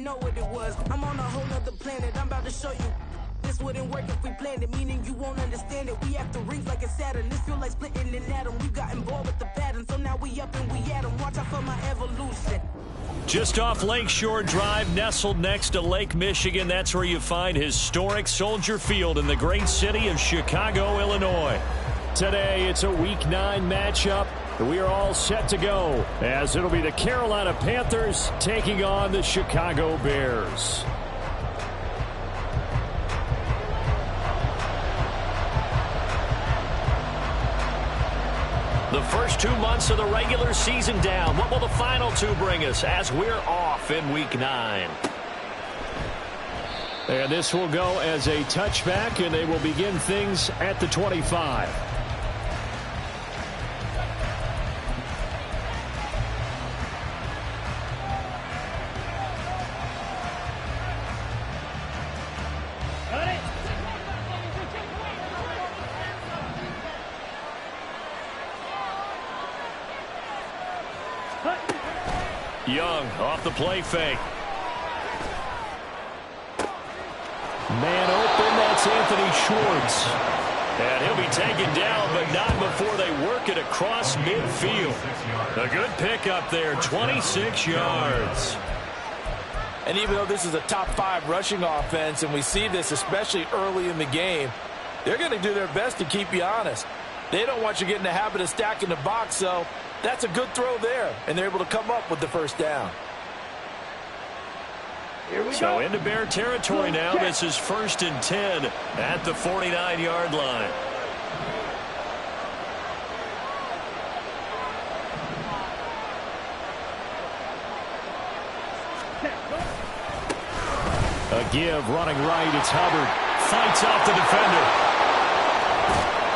didn't know what it was. I'm on a whole nother planet, I'm about to show you. This wouldn't work if we planned it, meaning you won't understand it. We have to rings like it's Saturn. This feel like splitting an atom. We got involved with the pattern, so now we up and we at 'em. Watch out for my evolution. Just off Lakeshore Drive, nestled next to Lake Michigan, that's where you find historic Soldier Field in the great city of Chicago, Illinois. Today, it's a Week 9 matchup. We are all set to go, as it'll be the Carolina Panthers taking on the Chicago Bears. The first 2 months of the regular season down. What will the final 2 bring us as we're off in Week 9? And this will go as a touchback, and they will begin things at the 25. Young off the play fake. Man open, that's Anthony Schwartz. And he'll be taken down, but not before they work it across midfield. A good pickup there, 26 yards. And even though this is a top 5 rushing offense, and we see this especially early in the game, they're going to do their best to keep you honest. They don't want you getting the habit of stacking the box, so that's a good throw there, and they're able to come up with the first down. So into Bear territory now. This is 1st and 10 at the 49-yard line. A give running right. It's Hubbard. Fights off the defender.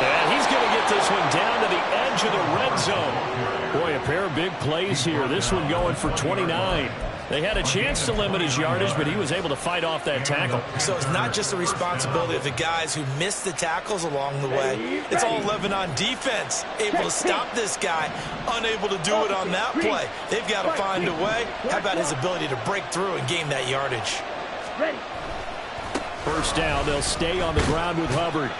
And he's going to get this one down to the edge of the red zone. Boy, a pair of big plays here. This one going for 29. They had a chance to limit his yardage, but he was able to fight off that tackle. So it's not just the responsibility of the guys who missed the tackles along the way. It's all 11 on defense, able to stop this guy, unable to do it on that play. They've got to find a way. How about his ability to break through and gain that yardage? First down, they'll stay on the ground with Hubbard.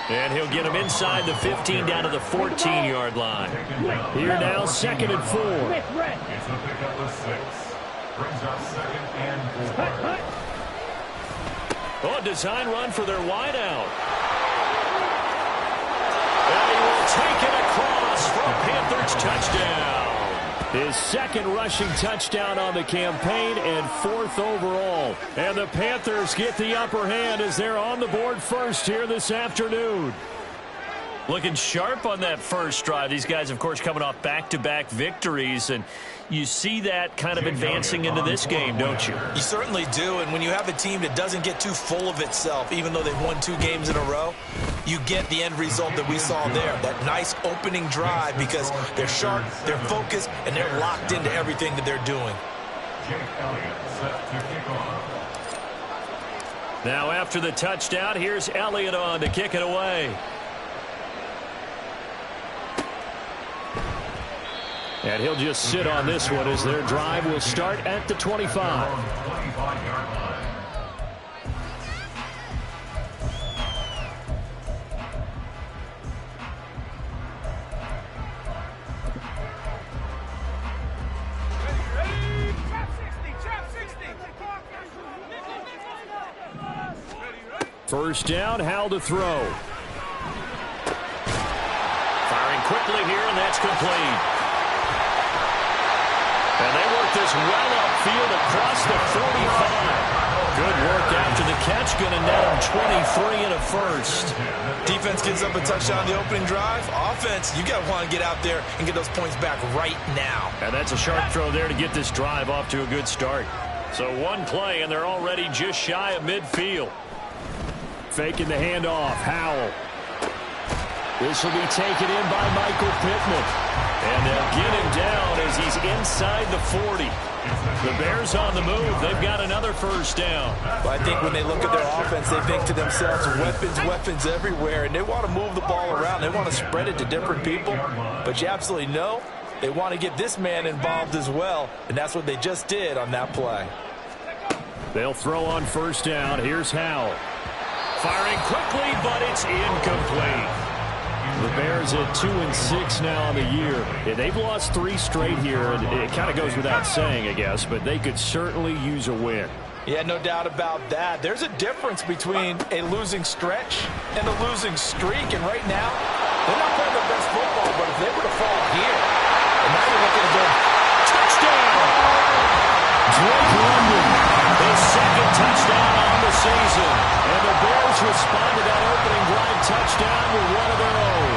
And he'll get him inside the 15 down to the 14-yard line. Here now, 2nd and 4. It's a pickup of 6. Brings up 2nd and 4. Oh, design run for their wideout. And he will take it across for a Panthers touchdown. His 2nd rushing touchdown on the campaign and 4th overall. And the Panthers get the upper hand as they're on the board first here this afternoon. Looking sharp on that first drive. These guys, of course, coming off back-to-back victories, and you see that kind of advancing into this game, don't you? You certainly do, and when you have a team that doesn't get too full of itself, even though they've won 2 games in a row, you get the end result that we saw there, that nice opening drive, because they're sharp, they're focused, and they're locked into everything that they're doing. Jake Elliott set to kick off. Now after the touchdown, here's Elliott on to kick it away. And he'll just sit on this one as their drive will start at the 25. First down, Howell to throw. Firing quickly here, and that's complete. And they work this well upfield across the 45. Good work after the catch. Going to net him 23 and a first. Defense gives up a touchdown on the opening drive. Offense, you got to want to get out there and get those points back right now. And that's a sharp throw there to get this drive off to a good start. So one play, and they're already just shy of midfield. Faking the handoff. Howell. This will be taken in by Michael Pittman. And they'll get him down as he's inside the 40. The Bears on the move. They've got another first down. Well, I think when they look at their offense, they think to themselves, weapons everywhere, and they want to move the ball around. They want to spread it to different people. But you absolutely know they want to get this man involved as well, and that's what they just did on that play. They'll throw on first down. Here's Howell. Firing quickly, but it's incomplete. The Bears at 2-6 now on the year. Yeah, they've lost 3 straight here, and it kind of goes without saying, I guess, but they could certainly use a win. Yeah, no doubt about that. There's a difference between a losing stretch and a losing streak, and right now, they're not playing their best football, but if they were to fall here, and now they're looking to go touchdown! Drake London, his second touchdown on the season. And the Bears respond to that opening drive touchdown with one of their own.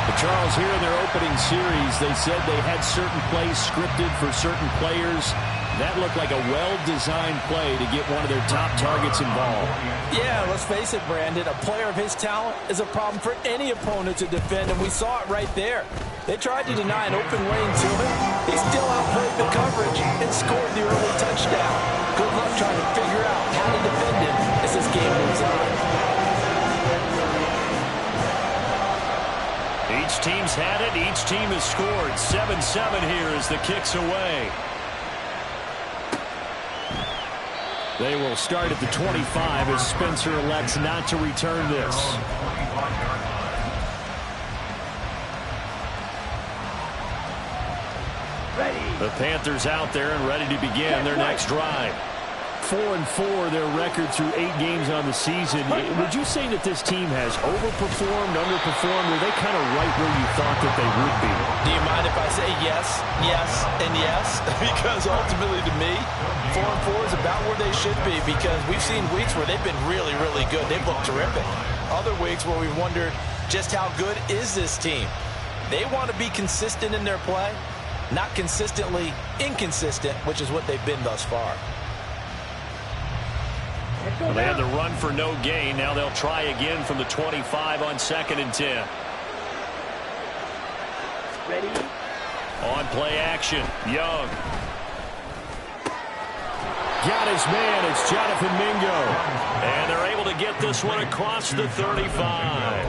But Charles, here in their opening series, they said they had certain plays scripted for certain players. That looked like a well-designed play to get one of their top targets involved. Yeah, let's face it, Brandon. A player of his talent is a problem for any opponent to defend, and we saw it right there. They tried to deny an open lane to him. He still outplayed the coverage and scored the early touchdown. Good luck trying to figure out how to defend him as this game moves on. Each team's had it. Each team has scored. 7-7 here as the kick's away. They will start at the 25 as Spencer elects not to return this. The Panthers out there and ready to begin their next drive. 4-4 their record through 8 games on the season. Would you say that this team has overperformed, underperformed, or are they kind of right where you thought that they would be? Do you mind if I say yes, yes, and yes? Because ultimately to me, 4-4 is about where they should be, because we've seen weeks where they've been really, really good. They've looked terrific. Other weeks where we've wondered just how good is this team. They want to be consistent in their play, not consistently inconsistent, which is what they've been thus far. Well, they had the run for no gain. Now they'll try again from the 25 on 2nd and 10. Ready? On play action, Young. Got his man, it's Jonathan Mingo. And they're able to get this one across the 35.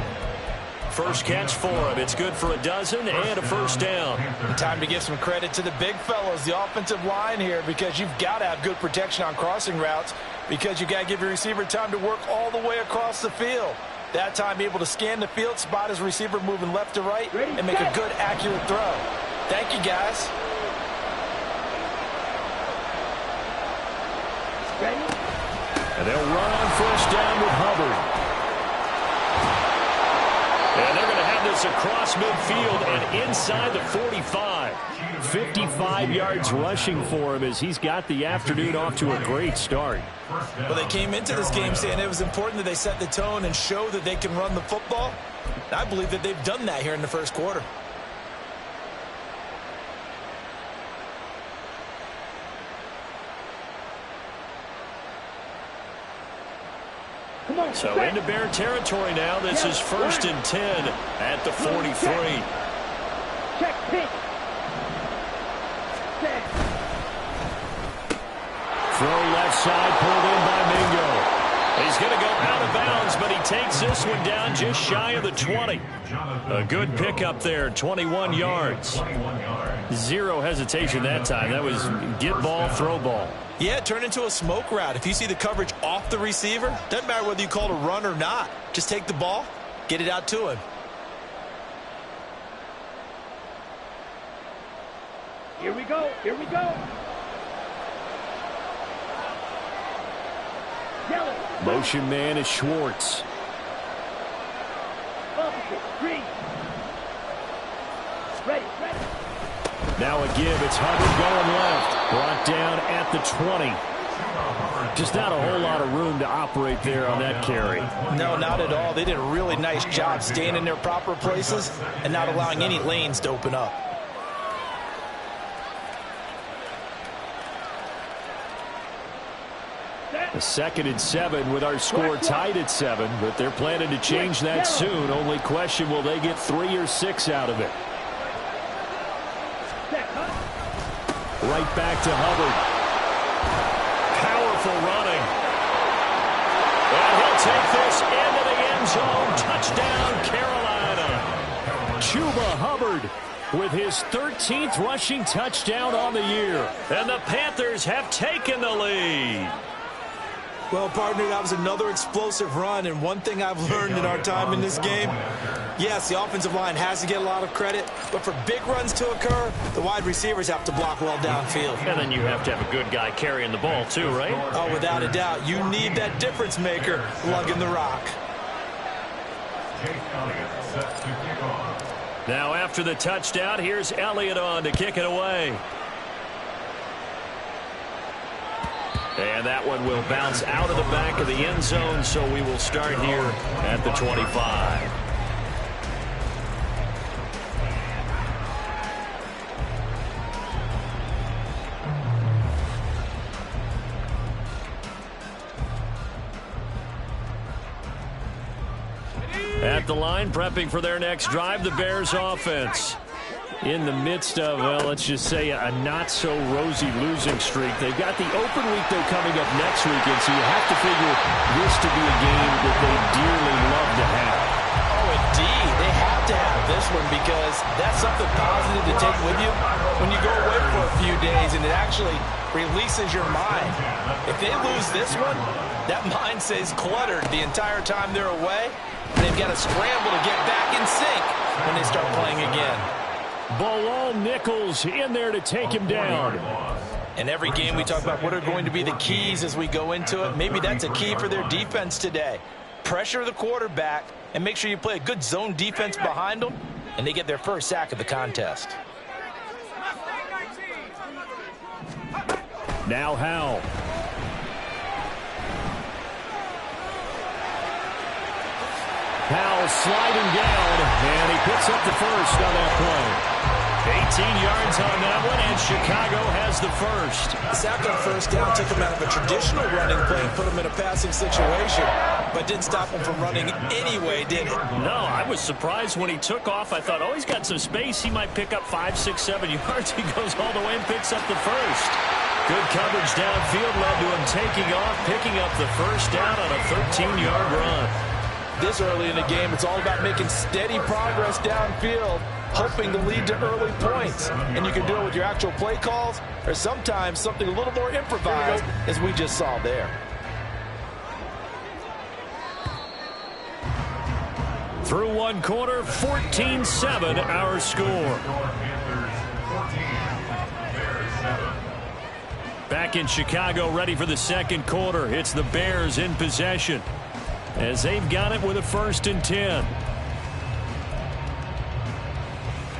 First catch for him. It's good for a dozen and a first down. Time to give some credit to the big fellows, the offensive line here, because you've got to have good protection on crossing routes, because you've got to give your receiver time to work all the way across the field. That time able to scan the field, spot his receiver moving left to right, and make a good, accurate throw. Thank you, guys. And they'll run on first down with Hubbard. And they're going to have this across midfield and inside the 45. 55 yards rushing for him as he's got the afternoon off to a great start. Well, they came into this game saying it was important that they set the tone and show that they can run the football. And I believe that they've done that here in the first quarter. So into Bear territory now. This is 1st and 10 at the 43. Check pitch. Throw left side, pulled in by Mingo. He's going to go out of bounds, but he takes this one down just shy of the 20. A good pickup there, 21 yards. Zero hesitation that time. That was get ball, throw ball. Yeah, it turned into a smoke route. If you see the coverage off the receiver, doesn't matter whether you call it a run or not. Just take the ball, get it out to him. Here we go. Here we go. Motion man is Schwartz. Opposite. Green. Ready. Now a give. It's Hubbard going left. Brought down at the 20. Just not a whole lot of room to operate there on that carry. No, not at all. They did a really nice job staying in their proper places and not allowing any lanes to open up. A 2nd and 7 with our score tied at 7, but they're planning to change that soon. Only question, will they get 3 or 6 out of it? Right back to Hubbard. Powerful running. And he'll take this into the end zone. Touchdown, Carolina. Chuba Hubbard with his 13th rushing touchdown on the year. And the Panthers have taken the lead. Well, partner, that was another explosive run, and one thing I've learned in our time in this game, yes, the offensive line has to get a lot of credit, but for big runs to occur, the wide receivers have to block well downfield. And then you have to have a good guy carrying the ball too, right? Oh, without a doubt. You need that difference maker lugging the rock. Now after the touchdown, here's Elliott on to kick it away. And that one will bounce out of the back of the end zone, so we will start here at the 25. At the line, prepping for their next drive, the Bears offense. In the midst of, well, let's just say a not-so-rosy losing streak. They've got the open week, though, coming up next weekend, so you have to figure this to be a game that they dearly love to have. Oh, indeed. They have to have this one because that's something positive to take with you when you go away for a few days, and it actually releases your mind. If they lose this one, that mind stays cluttered the entire time they're away, and they've got to scramble to get back in sync when they start playing again. Bilal Nichols in there to take him down. In every game we talk about what are going to be the keys as we go into it. Maybe that's a key for their defense today. Pressure the quarterback and make sure you play a good zone defense behind them, and they get their first sack of the contest. Now Howell. Howell sliding down, and he picks up the first on that play. 18 yards on that one, and Chicago has the first. The sack on first down took him out of a traditional running play and put him in a passing situation, but didn't stop him from running anyway, did it? No, I was surprised when he took off. I thought, oh, he's got some space. He might pick up 5, 6, 7 yards. He goes all the way and picks up the first. Good coverage downfield led to him taking off, picking up the first down on a 13-yard run. This early in the game, it's all about making steady progress downfield, hoping to lead to early points. And you can do it with your actual play calls or sometimes something a little more improvised, as we just saw there. Through one quarter, 14-7 our score. Back in Chicago, ready for the second quarter. It's the Bears in possession, as they've got it with a 1st and 10.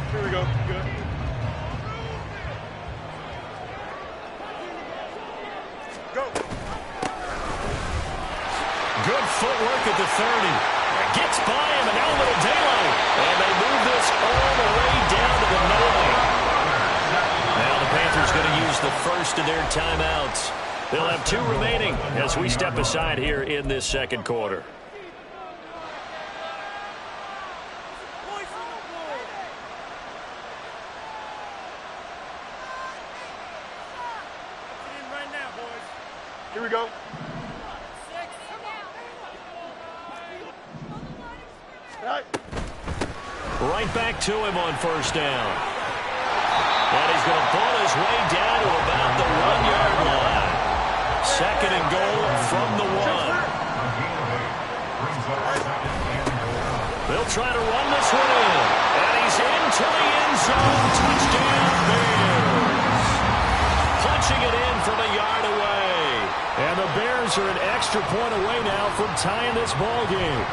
Here we go. Good. Go. Good footwork at the 30. Gets by him, and now a little daylight. And they move this all the way down to the 9. Now the Panthers going to use the first of their timeouts. They'll have 2 remaining as we step aside here in this second quarter. Here we go. Right back to him on first down. And he's going to pull his way down to about the 1-yard line. 2nd and goal from the 1. They'll try to run this one in. And he's into the end zone. Touchdown, Bears. Punching it in from a yard away. And the Bears are an extra point away now from tying this ball game.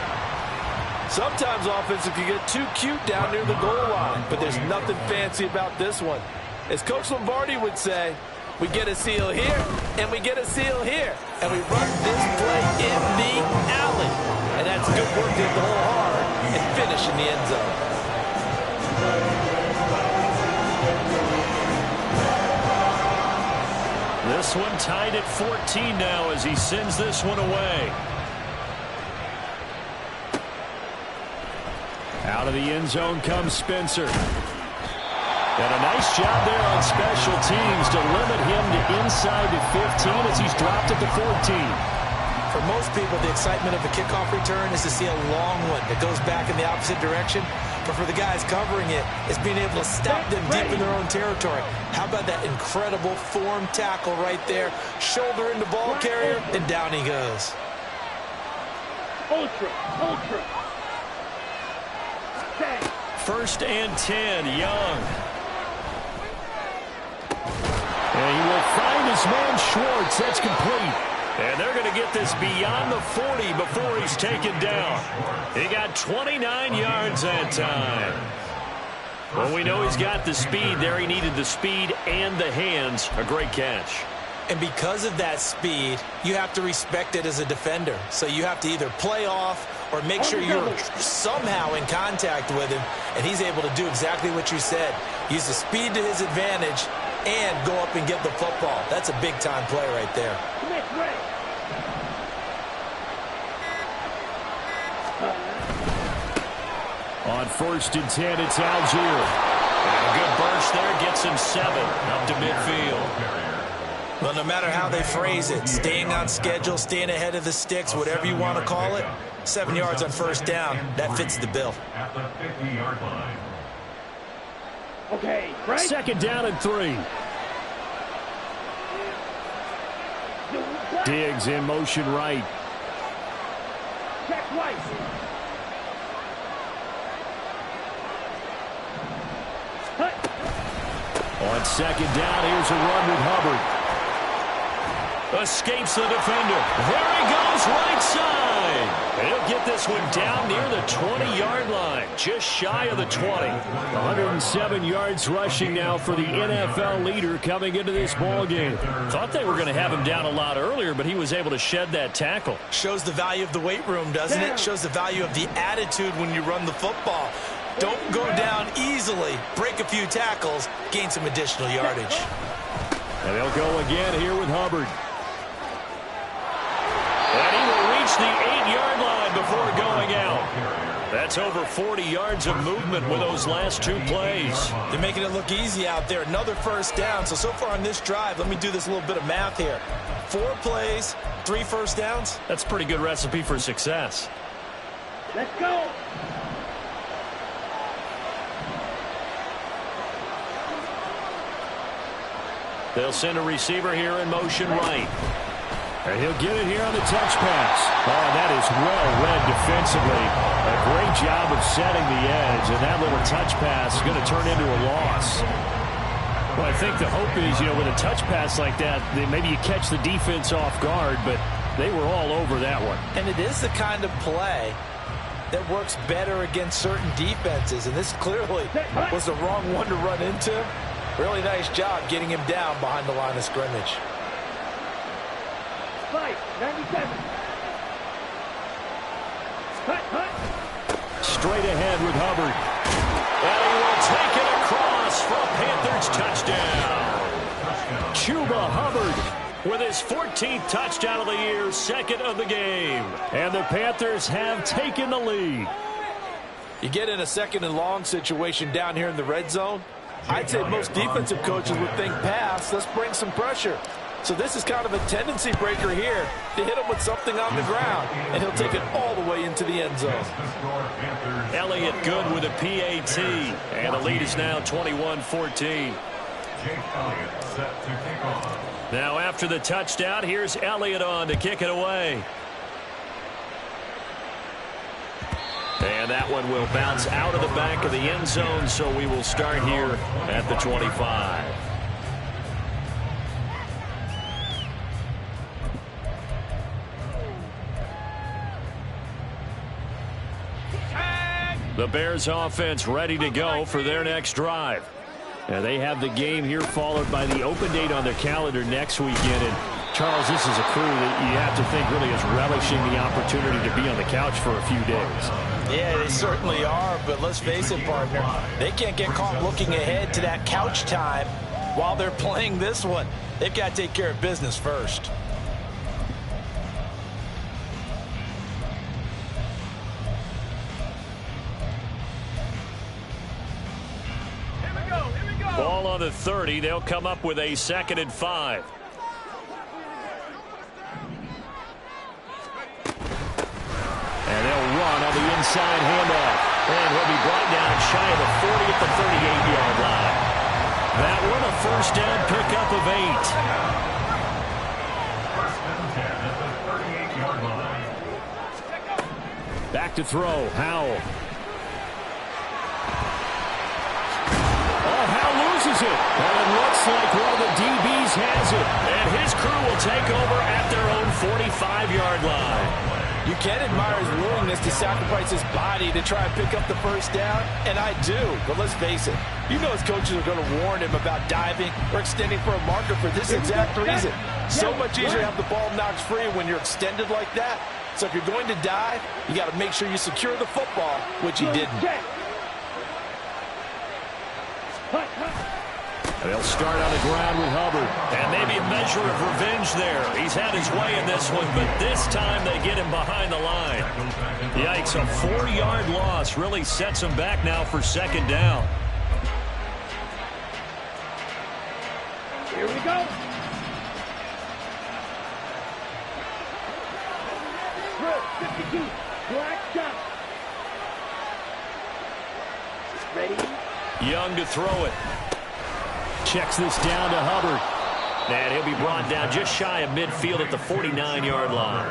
Sometimes offense can get too cute down near the goal line, but there's nothing fancy about this one. As Coach Lombardi would say, we get a seal here, and we get a seal here, and we run this play in the alley. And that's good work to hit the hole hard and finish in the end zone. This one tied at 14 now as he sends this one away. Out of the end zone comes Spencer. And a nice job there on special teams to limit him to inside the 15 as he's dropped at the 14. For most people, the excitement of a kickoff return is to see a long one that goes back in the opposite direction. But for the guys covering it, it's being able to stop them deep in their own territory. How about that incredible form tackle right there? Shoulder into ball carrier, and down he goes. Ultra. Tag. 1st and 10, Young. And he will find his man Schwartz. That's complete. And they're going to get this beyond the 40 before he's taken down. He got 29 yards that time. Well, we know he's got the speed there. He needed the speed and the hands. A great catch. And because of that speed, you have to respect it as a defender. So you have to either play off or make sure you're somehow in contact with him. And he's able to do exactly what you said. Use the speed to his advantage and go up and get the football. That's a big-time play right there. On 1st and 10, it's Algier. And a good burst there gets him 7 up to midfield. Well, no matter how they phrase it, staying on schedule, staying ahead of the sticks, whatever you want to call it, 7 yards on 1st down, that fits the bill. At the 50-yard line. Okay, right. 2nd down and 3. Diggs in motion right. Check twice. On 2nd down, here's a run with Hubbard. Escapes the defender. There he goes, right side. And he'll get this one down near the 20-yard line, just shy of the 20. 107 yards rushing now for the NFL leader coming into this ball game. Thought they were going to have him down a lot earlier, but he was able to shed that tackle. Shows the value of the weight room, doesn't it? Shows the value of the attitude when you run the football. Don't go down easily. Break a few tackles. Gain some additional yardage. And they'll go again here with Hubbard. And he will reach the 8-yard line before going out. That's over 40 yards of movement with those last 2 plays. They're making it look easy out there. Another 1st down. So far on this drive, let me do this little bit of math here. 4 plays, 3 1st downs. That's a pretty good recipe for success. Let's go. They'll send a receiver here in motion right. And he'll get it here on the touch pass. Oh, that is well read defensively. A great job of setting the edge, and that little touch pass is going to turn into a loss. Well, I think the hope is, with a touch pass like that, maybe you catch the defense off guard, but they were all over that one. And it is the kind of play that works better against certain defenses, and this clearly was the wrong one to run into. Really nice job getting him down behind the line of scrimmage. 97. Hut. Straight ahead with Hubbard. And he will take it across for a Panthers touchdown. Chuba Hubbard with his 14th touchdown of the year, 2nd of the game. And the Panthers have taken the lead. You get in a 2nd and long situation down here in the red zone. I'd say most defensive coaches would think pass. Let's bring some pressure. So this is kind of a tendency breaker here to hit him with something on the ground, and he'll take it all the way into the end zone. Elliott good with a PAT, and the lead is now 21-14. Now after the touchdown, here's Elliott on to kick it away. And that one will bounce out of the back of the end zone, so we will start here at the 25. The Bears offense ready to go for their next drive. Now they have the game here followed by the open date on their calendar next weekend. And Charles, this is a crew that you have to think really is relishing the opportunity to be on the couch for a few days. Yeah, they certainly are, but let's face it, partner. They can't get caught looking ahead to that couch time while they're playing this one. They've got to take care of business first. Ball on the 30. They'll come up with a 2nd and 5. And they'll run on the inside handoff. And he'll be brought down shy of the 40 at the 38-yard line. That one a first down pickup of 8. First and 10 at the 38-yard line. Back to throw, Howell. Oh, Howell loses it. And it looks like one of the DBs has it. And his crew will take over at their own 45-yard line. You can admire his willingness to sacrifice his body to try and pick up the first down, and I do. But let's face it, you know his coaches are going to warn him about diving or extending for a marker for this exact reason. So much easier to have the ball knocked free when you're extended like that. So if you're going to dive, you got to make sure you secure the football, which he didn't. They'll start on the ground with Hubbard. And maybe a measure of revenge there. He's had his way in this one, but this time they get him behind the line. Yikes, a 4-yard loss really sets him back now for second down. Here we go. Drill 52. Black jump. Ready? Young to throw it. Checks this down to Hubbard. And he'll be brought down just shy of midfield at the 49-yard line.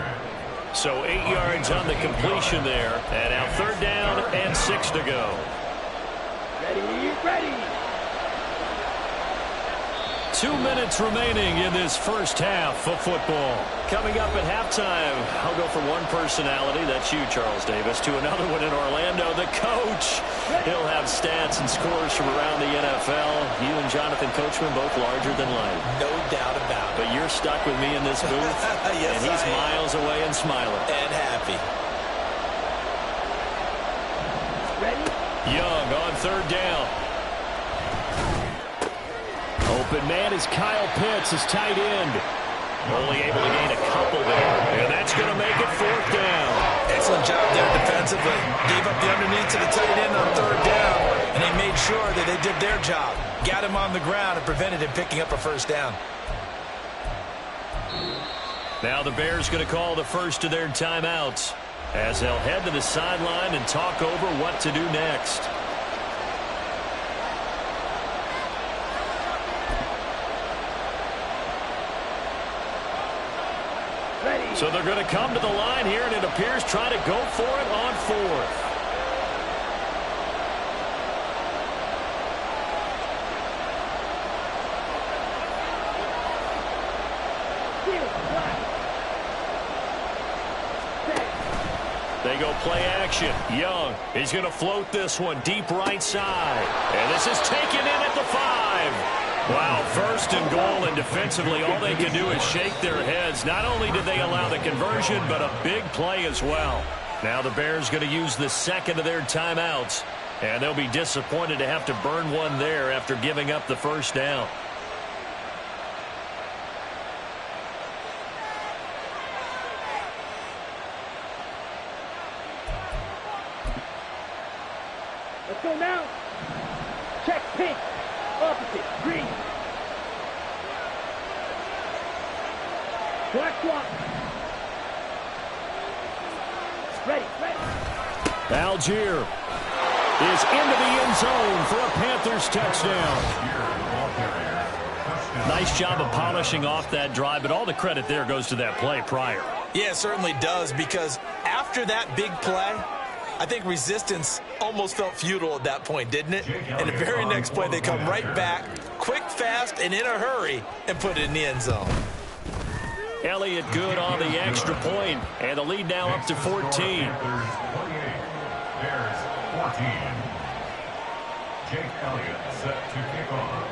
So 8 yards on the completion there. And now third down and 6 to go. Ready, ready. 2 minutes remaining in this first half of football. Coming up at halftime, I'll go from one personality, that's you, Charles Davis, to another one in Orlando, the coach. He'll have stats and scores from around the NFL. You and Jonathan Coachman both larger than life. No doubt about it. But you're stuck with me in this booth, yes, and he's miles away and smiling. And happy. Ready? Young on third down. Open man is Kyle Pitts, his tight end. Only able to gain a couple there. And that's going to make it fourth down. Excellent job there defensively. Gave up the underneath to the tight end on third down, and they made sure that they did their job. Got him on the ground and prevented him picking up a first down. Now the Bears going to call the first of their timeouts as they'll head to the sideline and talk over what to do next. So they're going to come to the line here, and it appears trying to go for it on fourth. They go play action. Young, he's going to float this one deep right side. And this is taken in at the 5. Wow, first and goal, and defensively all they can do is shake their heads. Not only did they allow the conversion, but a big play as well. Now the Bears going to use the second of their timeouts, and they'll be disappointed to have to burn one there after giving up the first down. Let's go now. Check pink. Opposite. Green. Black swap. Ready. Algier is into the end zone for a Panthers touchdown. Nice job of polishing off that drive, but all the credit there goes to that play prior. Yeah, it certainly does, because after that big play, I think resistance almost felt futile at that point, didn't it? And the very next play, they come right back, quick, fast, and in a hurry, and put it in the end zone. Elliott good on the extra point, and the lead now up to 14. Panthers 28, Bears 14. Jake Elliott set to kick off.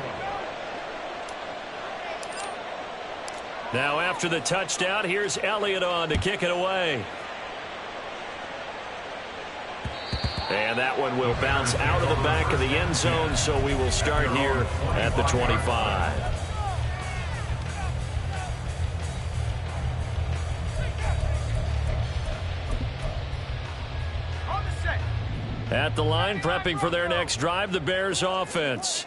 Now after the touchdown, here's Elliott on to kick it away. And that one will bounce out of the back of the end zone, so we will start here at the 25. At the line, prepping for their next drive, the Bears offense.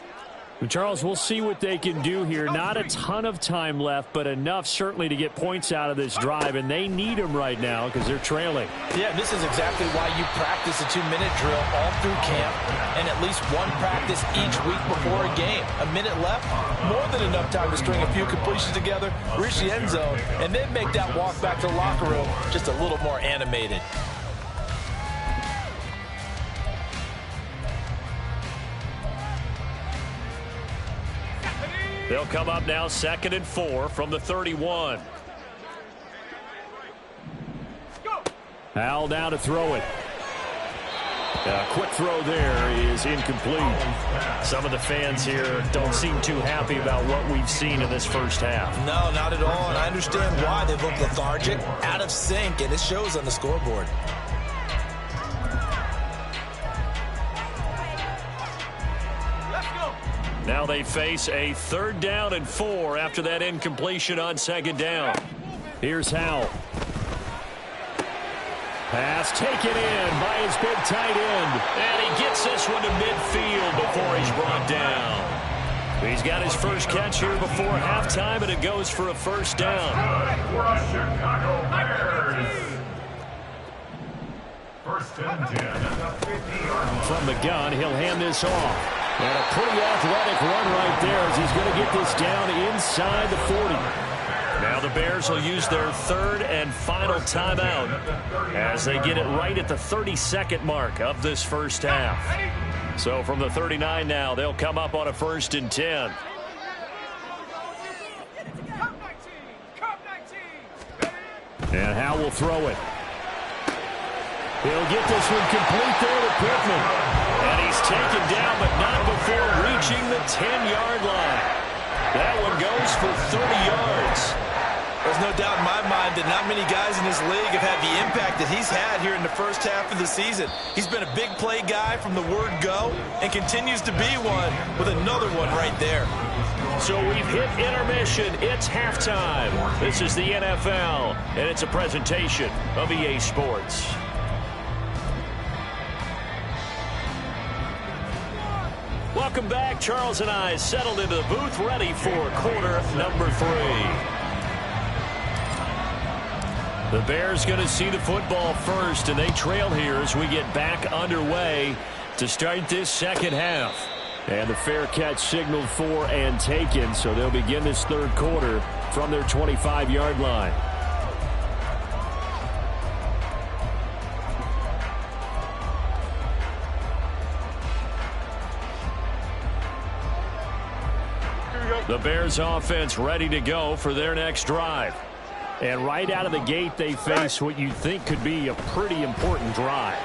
Charles, we'll see what they can do here. Not a ton of time left, but enough certainly to get points out of this drive, and they need them right now because they're trailing. Yeah, this is exactly why you practice a 2-minute drill all through camp and at least one practice each week before a game. A minute left, more than enough time to string a few completions together, reach the end zone, and then make that walk back to the locker room just a little more animated. They'll come up now 2nd and 4 from the 31. Howell now to throw it. Quick throw there is incomplete. Some of the fans here don't seem too happy about what we've seen in this first half. No, not at all, and I understand why. They look lethargic, out of sync, and it shows on the scoreboard. Now they face a 3rd down and 4 after that incompletion on 2nd down. Here's Howell. Pass taken in by his big tight end. And he gets this one to midfield before he's brought down. He's got his first catch here before halftime, and it goes for a 1st down. Chicago Bears. 1st and 10 at the 50-yard line. From the gun, he'll hand this off. And a pretty athletic run right there as he's going to get this down inside the 40. Now the Bears will use their 3rd and final timeout as they get it right at the 32nd mark of this first half. So from the 39 now, they'll come up on a 1st and 10. And Howell will throw it. He'll get this one complete there to Pittman. And he's taken down, but not before reaching the 10-yard line. That one goes for 30 yards. There's no doubt in my mind that not many guys in this league have had the impact that he's had here in the first half of the season. He's been a big play guy from the word go and continues to be one with another one right there. So we've hit intermission. It's halftime. This is the NFL, and it's a presentation of EA Sports. Welcome back. Charles and I settled into the booth, ready for quarter number 3. The Bears going to see the football first, and they trail here as we get back underway to start this second half. And the fair catch signaled for and taken, so they'll begin this 3rd quarter from their 25-yard line. The Bears offense ready to go for their next drive. And right out of the gate, they face what you think could be a pretty important drive.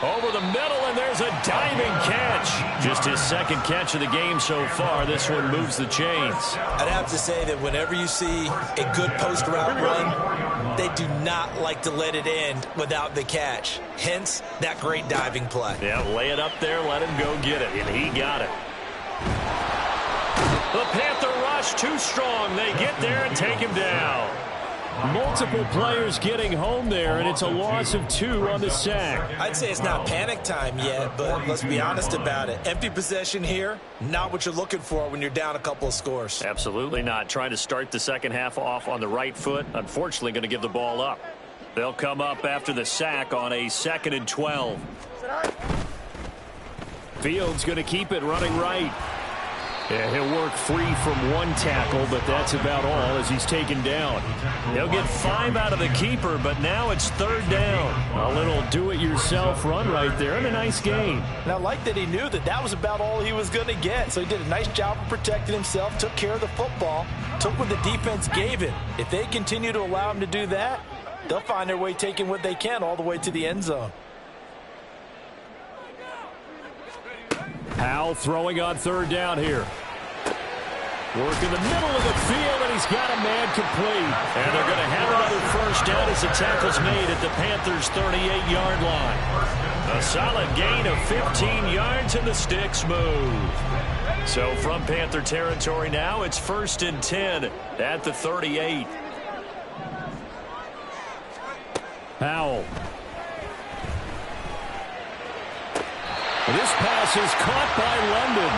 Over the middle, and there's a diving catch. Just his 2nd catch of the game so far. This one moves the chains. I'd have to say that whenever you see a good post-route run, they do not like to let it end without the catch. Hence, that great diving play. Yeah, lay it up there, let him go get it, and he got it. The Panther rush too strong. They get there and take him down. Multiple players getting home there, and it's a loss of 2 on the sack. I'd say it's not panic time yet, but let's be honest about it. Empty possession here, not what you're looking for when you're down a couple of scores. Absolutely not. Trying to start the second half off on the right foot. Unfortunately, going to give the ball up. They'll come up after the sack on a 2nd and 12. Fields going to keep it running right. Yeah, he'll work free from one tackle, but that's about all as he's taken down. He'll get 5 out of the keeper, but now it's 3rd down. A little do-it-yourself run right there, and a nice gain. And I like that he knew that that was about all he was going to get, so he did a nice job of protecting himself, took care of the football, took what the defense gave him. If they continue to allow him to do that, they'll find their way taking what they can all the way to the end zone. Howell throwing on 3rd down here. Work in the middle of the field, and he's got a man complete. And they're going to have another 1st down as the tackle's made at the Panthers' 38-yard line. A solid gain of 15 yards, and the sticks move. So from Panther territory now, it's 1st and 10 at the 38. This pass is caught by London.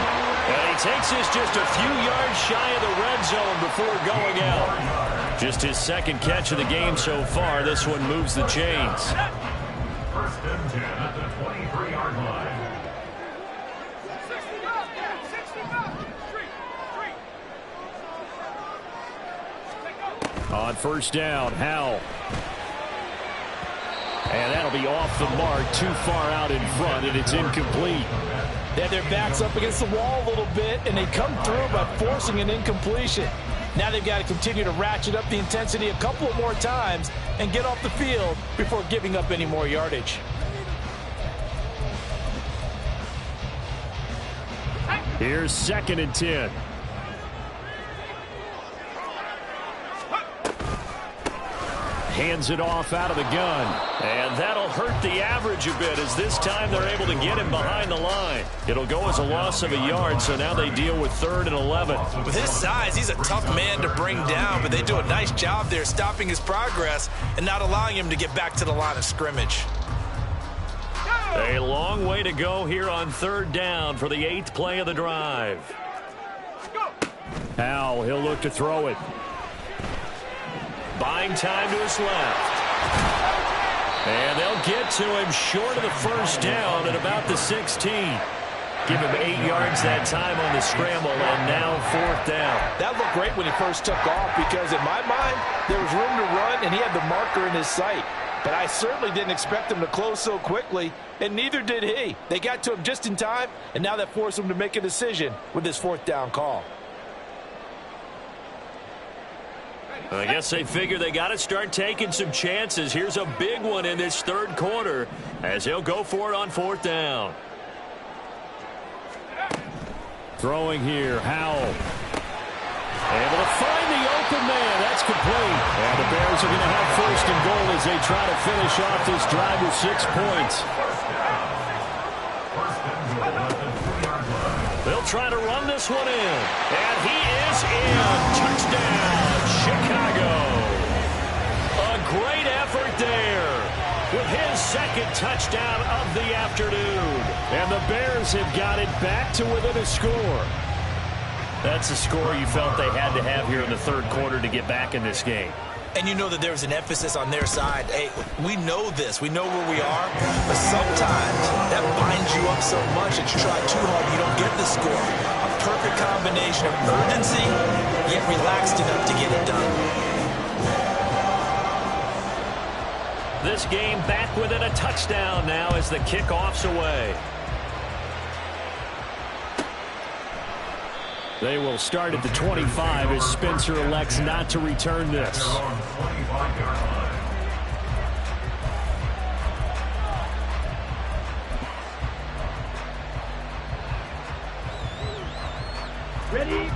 And he takes this just a few yards shy of the red zone before going out. Just his second catch of the game so far. This one moves the chains. First and 10 at the 23-yard line. On first down, Howell. And that'll be off the mark, too far out in front, and it's incomplete. They had their backs up against the wall a little bit, and they come through by forcing an incompletion. Now they've got to continue to ratchet up the intensity a couple of more times and get off the field before giving up any more yardage. Here's 2nd and 10. Hands it off out of the gun. And that'll hurt the average a bit as this time they're able to get him behind the line. It'll go as a loss of a yard, so now they deal with 3rd and 11. With his size, he's a tough man to bring down, but they do a nice job there stopping his progress and not allowing him to get back to the line of scrimmage. A long way to go here on 3rd down for the 8th play of the drive. Howell, he'll look to throw it. Buying time to his left. And they'll get to him short of the first down at about the 16. Give him 8 yards that time on the scramble, and now 4th down. That looked great when he first took off because in my mind, there was room to run, and he had the marker in his sight. But I certainly didn't expect him to close so quickly, and neither did he. They got to him just in time, and now that forced him to make a decision with his 4th down call. I guess they figure they got to start taking some chances. Here's a big one in this 3rd quarter as he'll go for it on 4th down. Throwing here, Howell. Able to find the open man. That's complete. And the Bears are going to have 1st and goal as they try to finish off this drive with 6 points. They'll try to run this one in. And he is in. Touchdown, Chicago. A great effort there with his 2nd touchdown of the afternoon. And the Bears have got it back to within a score. That's a score you felt they had to have here in the 3rd quarter to get back in this game. And you know that there was an emphasis on their side. Hey, we know this. We know where we are. But sometimes that binds you up so much that you try too hard, you don't get the score. A perfect combination of urgency, yet relaxed enough to get it done. This game back within a touchdown now as the kickoff's away. They will start at the 25 as Spencer elects not to return this.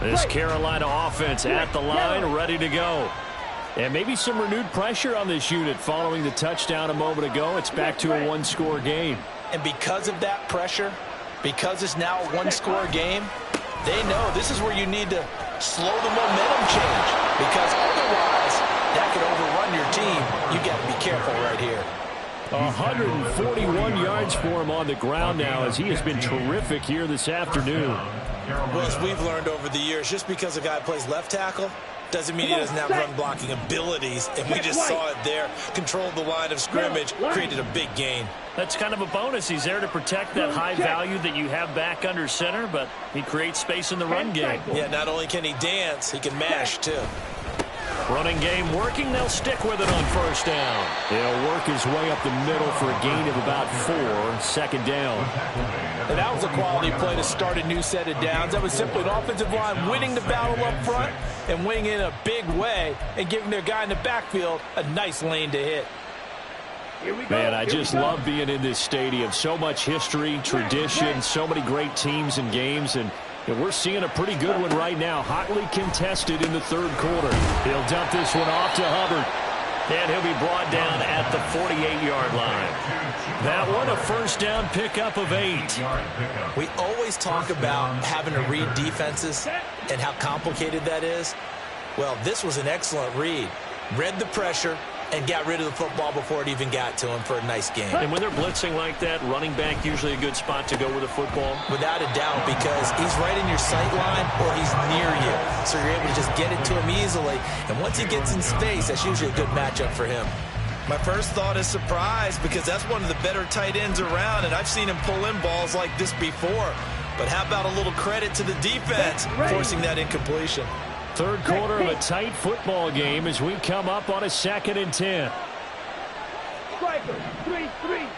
This Carolina offense at the line, ready to go. And maybe some renewed pressure on this unit following the touchdown a moment ago. It's back to a 1-score game. And because of that pressure, because it's now a 1-score game, they know this is where you need to slow the momentum change because otherwise that could overrun your team. You got to be careful right here. 141 yards for him on the ground now as he has been terrific here this afternoon. Well, as we've learned over the years, just because a guy plays left tackle doesn't mean he doesn't have run blocking abilities. And we just saw it there. Controlled the line of scrimmage, created a big gain. That's kind of a bonus. He's there to protect that high value that you have back under center, but he creates space in the run game. Yeah, not only can he dance, he can mash too. Running game working. They'll stick with it on 1st down. He'll work his way up the middle for a gain of about 4. 2nd down. And that was a quality play to start a new set of downs. That was simply an offensive line winning the battle up front and winning in a big way and giving their guy in the backfield a nice lane to hit. Man, I just love being in this stadium. So much history, tradition, so many great teams and games, and we're seeing a pretty good one right now. Hotly contested in the 3rd quarter. He'll dump this one off to Hubbard. And he'll be brought down at the 48-yard line. That one, a 1st down pickup of 8. We always talk about having to read defenses and how complicated that is. Well, this was an excellent read. Read the pressure, and got rid of the football before it even got to him for a nice game. And when they're blitzing like that, running back usually a good spot to go with the football? Without a doubt, because he's right in your sight line or he's near you. So you're able to just get it to him easily. And once he gets in space, that's usually a good matchup for him. My first thought is surprise, because that's one of the better tight ends around, and I've seen him pull in balls like this before. But how about a little credit to the defense forcing that incompletion? Third quarter of a tight football game as we come up on a 2nd and 10. Striker, 3-3.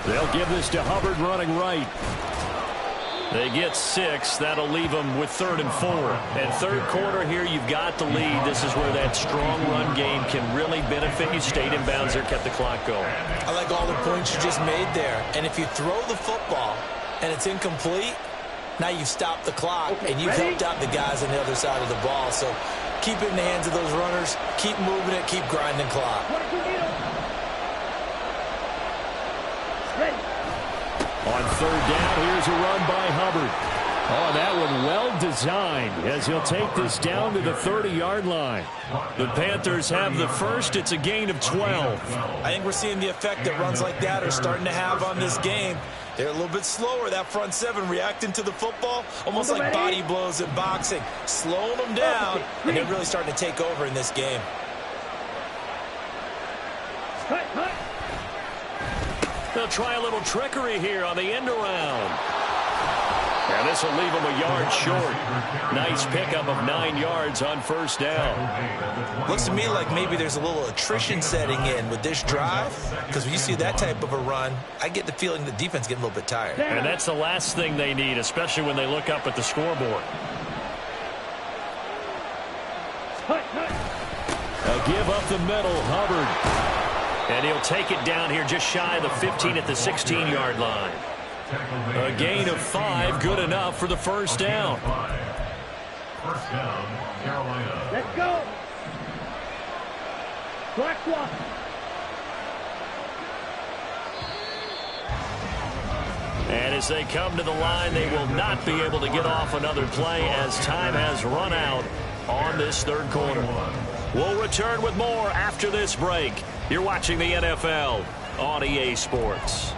They'll give this to Hubbard running right. They get 6. That'll leave them with 3rd and 4. And third quarter here, you've got the lead. This is where that strong run game can really benefit you. Stayed in bounds there, kept the clock going. I like all the points you just made there. And if you throw the football and it's incomplete, now you've stopped the clock and you've helped out the guys on the other side of the ball. So keep it in the hands of those runners. Keep moving it. Keep grinding clock. Ready. On 3rd down, here's a run by Hubbard. Oh, that one well designed as he'll take this down to the 30-yard line. The Panthers have the first. It's a gain of 12. I think we're seeing the effect that runs like that are starting to have on this game. They're a little bit slower, that front 7, reacting to the football, almost like body blows in boxing, slowing them down, and they're really starting to take over in this game. They'll try a little trickery here on the end around. And this will leave them a yard short. Nice pickup of 9 yards on 1st down. Looks to me like maybe there's a little attrition setting in with this drive, because when you see that type of a run, I get the feeling the defense getting a little bit tired. And that's the last thing they need, especially when they look up at the scoreboard. A give up the middle, Hubbard. And he'll take it down here just shy of the 15 at the 16-yard line. A gain of 5, good enough for the 1st down. 1st down, Carolina. Let's go. Clock swap. And as they come to the line, they will not be able to get off another play as time has run out on this 3rd quarter. We'll return with more after this break. You're watching the NFL on EA Sports.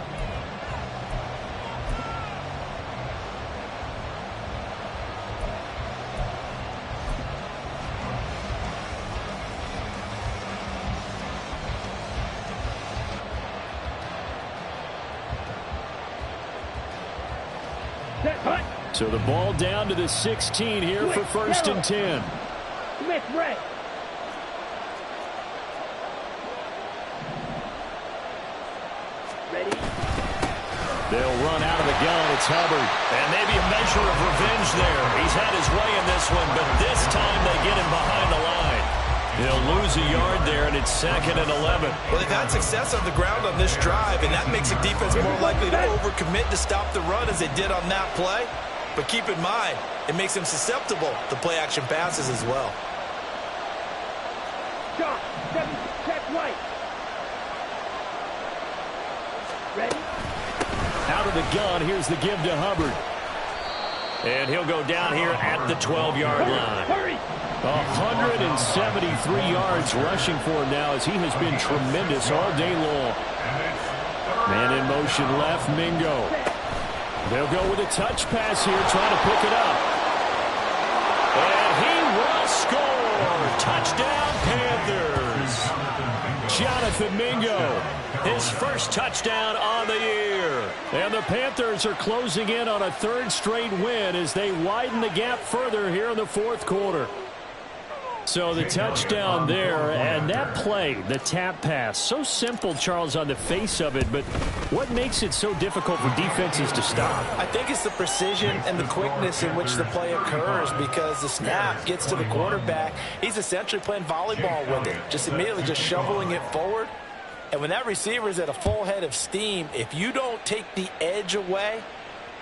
So the ball down to the 16 here for 1st and 10. Smith, red. Ready. They'll run out of the gun. It's Hubbard. And maybe a measure of revenge there. He's had his way in this one, but this time they get him behind the line. He'll lose a yard there, and it's 2nd and 11. Well, they've had success on the ground on this drive, and that makes the defense more likely to overcommit to stop the run as they did on that play. But keep in mind, it makes them susceptible to play-action passes as well. Shot. 7, check right. Ready. Out of the gun, here's the give to Hubbard. And he'll go down here at the 12-yard line. Hurry. 173 yards rushing for him now as he has been tremendous all day long. Man in motion left, Mingo. They'll go with a touch pass here, trying to pick it up. And he will score. Touchdown, Panthers. Jonathan Mingo, his first touchdown on the year. And the Panthers are closing in on a 3rd straight win as they widen the gap further here in the 4th quarter. So the touchdown there, and that play, the tap pass, so simple, Charles, on the face of it, but what makes it so difficult for defenses to stop? I think it's the precision and the quickness in which the play occurs, because the snap gets to the quarterback. He's essentially playing volleyball with it, just immediately just shoveling it forward. And when that receiver is at a full head of steam, if you don't take the edge away,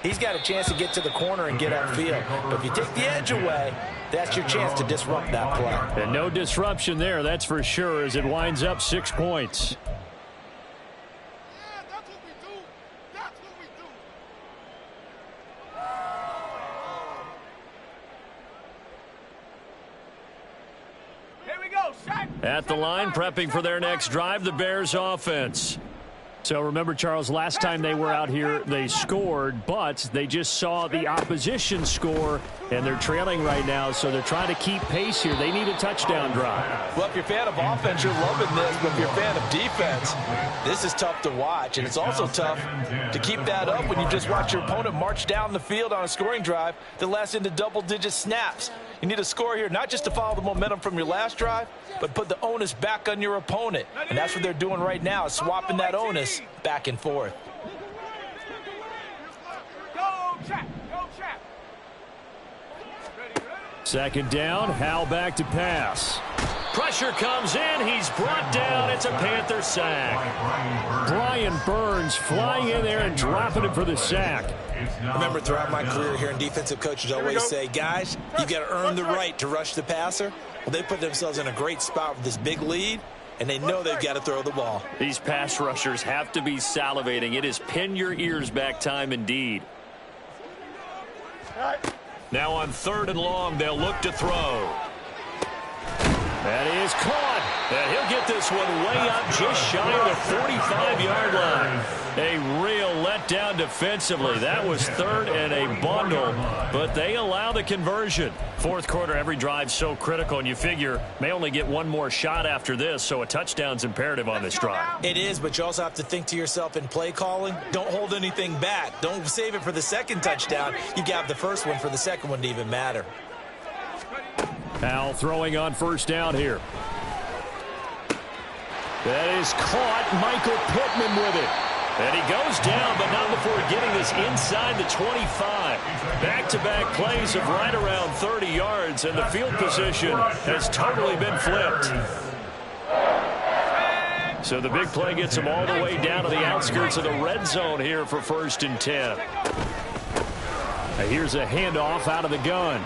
he's got a chance to get to the corner and get upfield. But if you take the edge away, that's your chance to disrupt that play. And no disruption there, that's for sure, as it winds up 6 points. At the line, prepping for their next drive, the Bears offense. So remember, Charles, last time they were out here, they scored, but they just saw the opposition score, and they're trailing right now, so they're trying to keep pace here. They need a touchdown drive. Well, if you're a fan of offense, you're loving this, but if you're a fan of defense, this is tough to watch, and it's also tough to keep that up when you just watch your opponent march down the field on a scoring drive that lasts into double-digit snaps. You need a score here, not just to follow the momentum from your last drive, but put the onus back on your opponent. And that's what they're doing right now, swapping that onus back and forth. Go, Chap. Go, Chap. Second down, Howell back to pass. Pressure comes in. He's brought down. It's a Panther sack. Brian Burns flying in there and dropping it for the sack. Remember, throughout my career here in defensive coaches always say, guys, you've got to earn the right to rush the passer. Well, they put themselves in a great spot with this big lead, and they know they've got to throw the ball. These pass rushers have to be salivating. It is pin your ears back time indeed. Now on 3rd and long, they'll look to throw. That is caught. And he'll get this one way up just shy of the 45-yard line. A real letdown defensively. That was 3rd and a bundle, but they allow the conversion. 4th quarter, every drive so critical, and you figure may only get one more shot after this, so a touchdown's imperative on this drive. It is, but you also have to think to yourself in play calling, don't hold anything back. Don't save it for the second touchdown. You got the first one for the second one to even matter. Howell throwing on 1st down here. That is caught. Michael Pittman with it. And he goes down, but not before getting this inside the 25. Back-to-back plays of right around 30 yards, and the field position has totally been flipped. So the big play gets him all the way down to the outskirts of the red zone here for 1st and 10. Now here's a handoff out of the gun.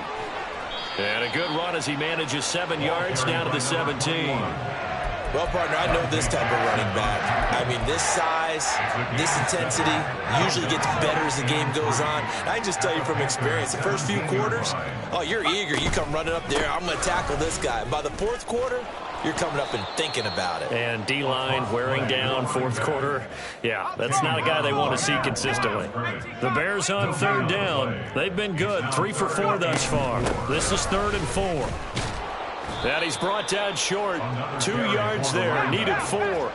And a good run as he manages 7 yards down to the 17. Well, partner, I know this type of running back. I mean, this size, this intensity usually gets better as the game goes on. I can just tell you from experience, the first few quarters, oh, you're eager. You come running up there, I'm going to tackle this guy. And by the 4th quarter, you're coming up and thinking about it. And D-line wearing down 4th quarter. Yeah, that's not a guy they want to see consistently. The Bears on 3rd down. They've been good. 3 for 4 thus far. This is 3rd and 4. And he's brought down short. 2 yards there. Needed 4. All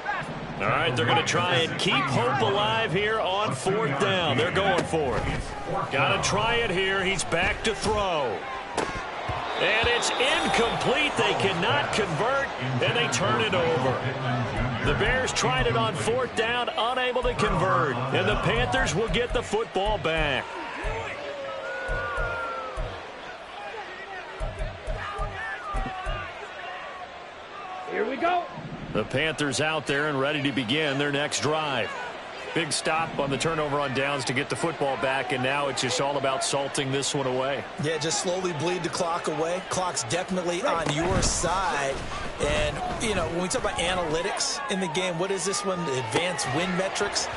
right, they're going to try and keep hope alive here on 4th down. They're going for it. Got to try it here. He's back to throw. And it's incomplete. They cannot convert, and they turn it over. The Bears tried it on 4th down, unable to convert. And the Panthers will get the football back. Here we go. The Panthers out there and ready to begin their next drive. Big stop on the turnover on downs to get the football back, and now it's just all about salting this one away. Yeah, just slowly bleed the clock away. Clock's definitely on your side. And, you know, when we talk about analytics in the game, what is this one? The advanced win metrics?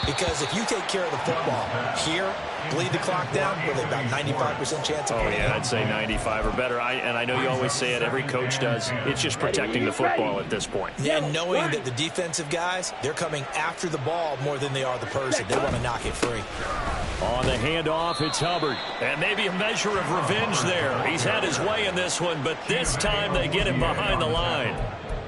Because if you take care of the football here, bleed the clock down, with about 95% chance of winning. Oh, yeah, I'd say 95 or better. And I know you always say it, every coach does. It's just protecting the football at this point. Yeah, knowing that the defensive guys, they're coming after the ball more than they are the person. They want to knock it free. On the handoff, it's Hubbard. And maybe a measure of revenge there. He's had his way in this one, but this time they get him behind the line.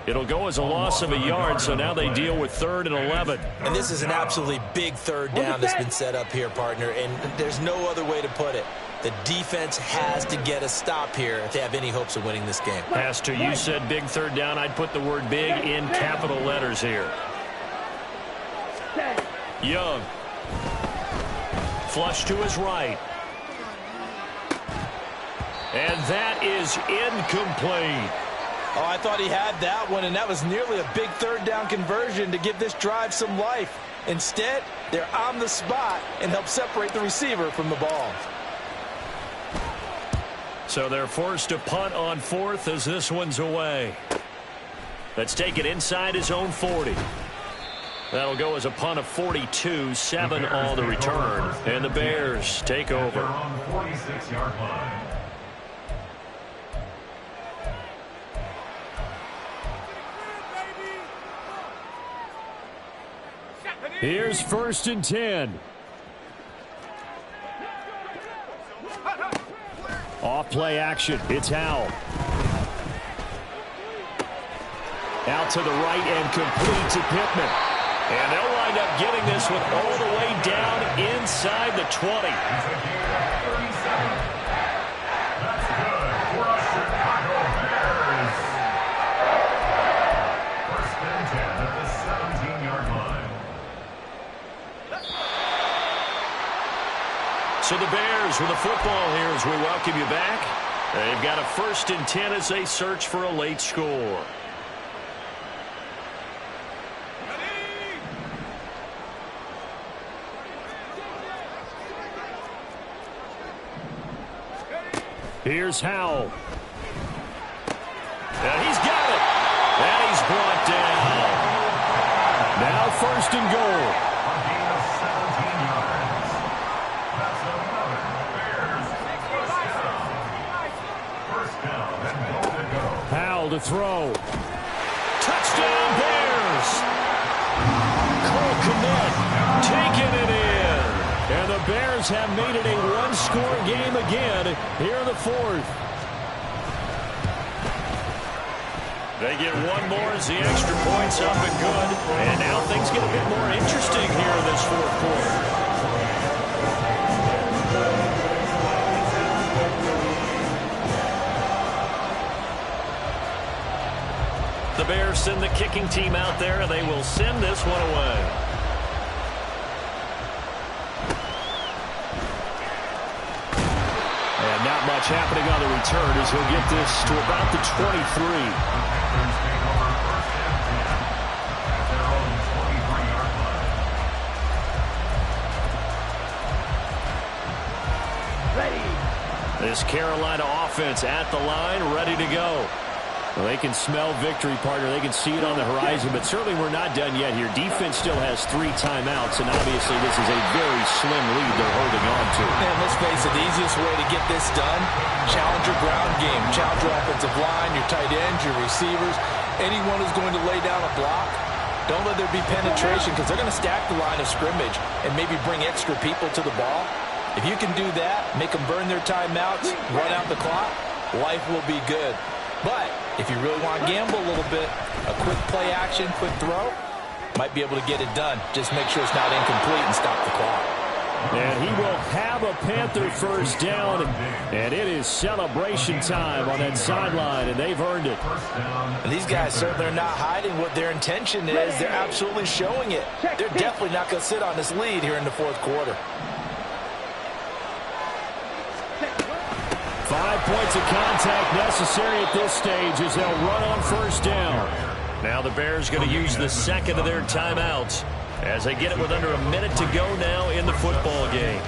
It'll go as a loss of a yard, so now they deal with 3rd and 11. And this is an absolutely big 3rd down that's been set up here, partner, and there's no other way to put it. The defense has to get a stop here if they have any hopes of winning this game. As to you said big 3rd down, I'd put the word big in capital letters here. Young. Flush to his right. And that is incomplete. Oh, I thought he had that one, and that was nearly a big 3rd down conversion to give this drive some life. Instead, they're on the spot and help separate the receiver from the ball. So they're forced to punt on 4th as this one's away. Let's take it inside his own 40. That'll go as a punt of 42, 7 on the return. And the Bears take over. On the 46-yard line. Here's 1st and 10. Off play action. It's Howell. Out to the right and complete to Pittman. And they'll wind up getting this one all the way down inside the 20. That's good for us Chicago Bears. 1st and 10 at the 17-yard line. So the Bears with the football here as we welcome you back. They've got a 1st and 10 as they search for a late score. Here's Howell. And he's got it. And he's brought down. Now 1st and goal. A gain of 17 yards. That's another Bears first down and goal to go. Howell to throw. Touchdown Bears. Cole Kmet taking it in. And the Bears have made it a one-score game again here in the 4th. They get one more as the extra point's up and good. And now things get a bit more interesting here in this 4th quarter. The Bears send the kicking team out there, and they will send this one away. And not much happening on the return as he'll get this to about the 23. Panthers take over 1st and 10 at their own 23-yard line. Ready. This Carolina offense at the line, ready to go. Well, they can smell victory, partner. They can see it on the horizon, but certainly we're not done yet here. Defense still has 3 timeouts, and obviously this is a very slim lead they're holding on to. Man, let's face it, the easiest way to get this done, challenge your ground game, challenge your offensive line, your tight ends, your receivers, anyone who's going to lay down a block. Don't let there be penetration because they're going to stack the line of scrimmage and maybe bring extra people to the ball. If you can do that, make them burn their timeouts, run out the clock, life will be good. But if you really want to gamble a little bit, a quick play action, quick throw, might be able to get it done. Just make sure it's not incomplete and stop the clock. And he will have a Panther first down, and it is celebration time on that sideline, and they've earned it. And these guys certainly are not hiding what their intention is. They're absolutely showing it. They're definitely not going to sit on this lead here in the 4th quarter. 5 points of contact necessary at this stage as they'll run on 1st down. Now the Bears going to use the second of their timeouts as they get it with under a minute to go now in the football game.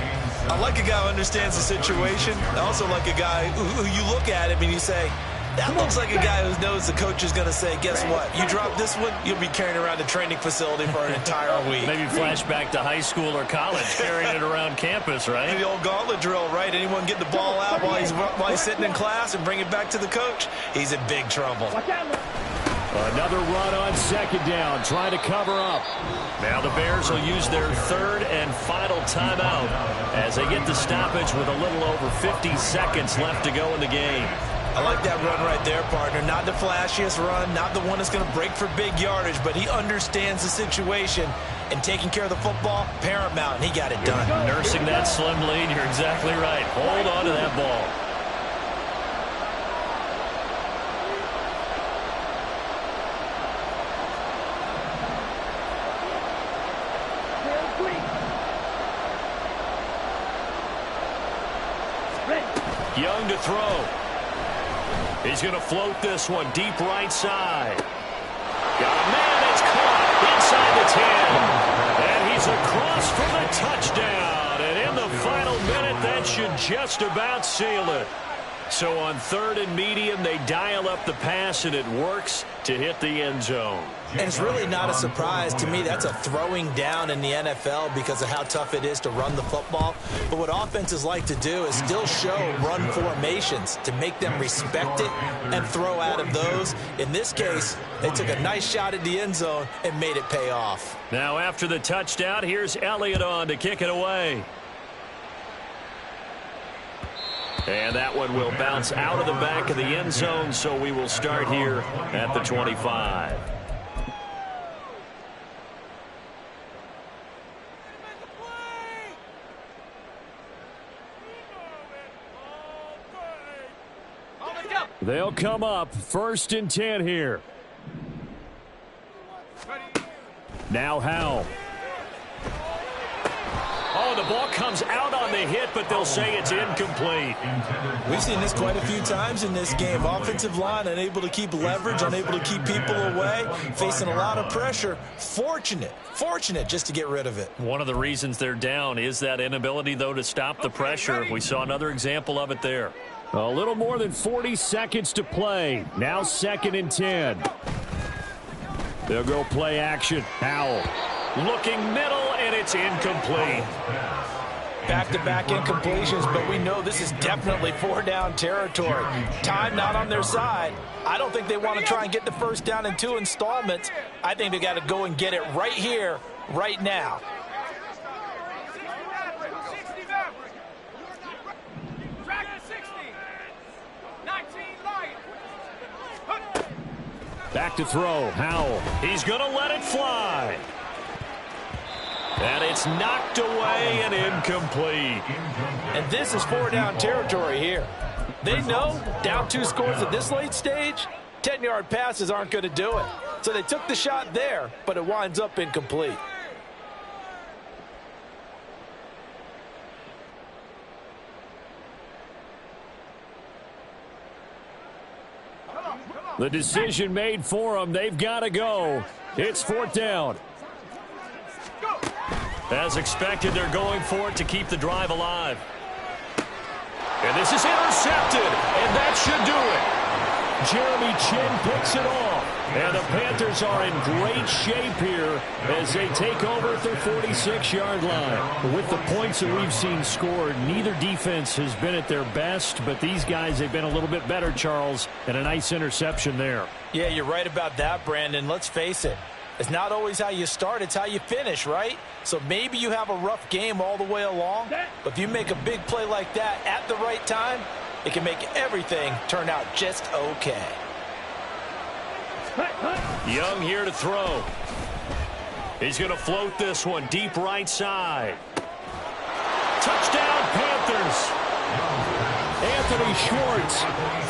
I like a guy who understands the situation. I also like a guy who you look at him and you say, that looks like a guy who knows the coach is going to say, guess what? You drop this one, you'll be carrying around the training facility for an entire week. Maybe flashback to high school or college, carrying it around campus, right? The old gauntlet drill, right? Anyone get the ball out while he's sitting in class and bring it back to the coach? He's in big trouble. Another run on 2nd down, trying to cover up. Now the Bears will use their 3rd and final timeout as they get the stoppage with a little over 50 seconds left to go in the game. I like that run right there, partner. Not the flashiest run, not the one that's going to break for big yardage, but he understands the situation, and taking care of the football, paramount, and he got it done. Nursing that slim lead, you're exactly right. Hold on to that ball. Young to throw. He's going to float this one deep right side. Got a man, it's caught inside the 10. And he's across for the touchdown. And in the final minute, that should just about seal it. So on 3rd and medium, they dial up the pass, and it works to hit the end zone. And it's really not a surprise to me. That's a throwing down in the NFL because of how tough it is to run the football. But what offenses like to do is still show run formations to make them respect it and throw out of those. In this case, they took a nice shot at the end zone and made it pay off. Now after the touchdown, here's Elliott on to kick it away. And that one will bounce out of the back of the end zone, so we will start here at the 25. They'll come up 1st and 10 here. Now Howell. Oh, the ball comes out on the hit, but they'll say it's incomplete. We've seen this quite a few times in this game. Offensive line unable to keep leverage, unable to keep people away, facing a lot of pressure. Fortunate just to get rid of it. One of the reasons they're down is that inability, though, to stop the pressure. We saw another example of it there. A little more than 40 seconds to play. Now 2nd and 10. They'll go play action. Howell looking middle, and it's incomplete. Back-to-back incompletions, but we know this is definitely 4-down territory. Time not on their side. I don't think they want to try and get the first down in 2 installments. I think they got to go and get it right here, right now. Back to throw. Howell. He's going to let it fly. And it's knocked away and incomplete. And this is 4-down territory here. They know down 2 scores at this late stage, 10-yard passes aren't going to do it. So they took the shot there, but it winds up incomplete. The decision made for them. They've got to go. It's 4th down. As expected, they're going for it to keep the drive alive. And this is intercepted, and that should do it. Jeremy Chinn picks it off. And the Panthers are in great shape here as they take over at their 46-yard line. With the points that we've seen scored, neither defense has been at their best, but these guys have been a little bit better, Charles, and a nice interception there. Yeah, you're right about that, Brandon. Let's face it. It's not always how you start, it's how you finish, right? So maybe you have a rough game all the way along, but if you make a big play like that at the right time, it can make everything turn out just okay. Young here to throw. He's going to float this one deep right side. Touchdown, Panthers. Anthony Schwartz,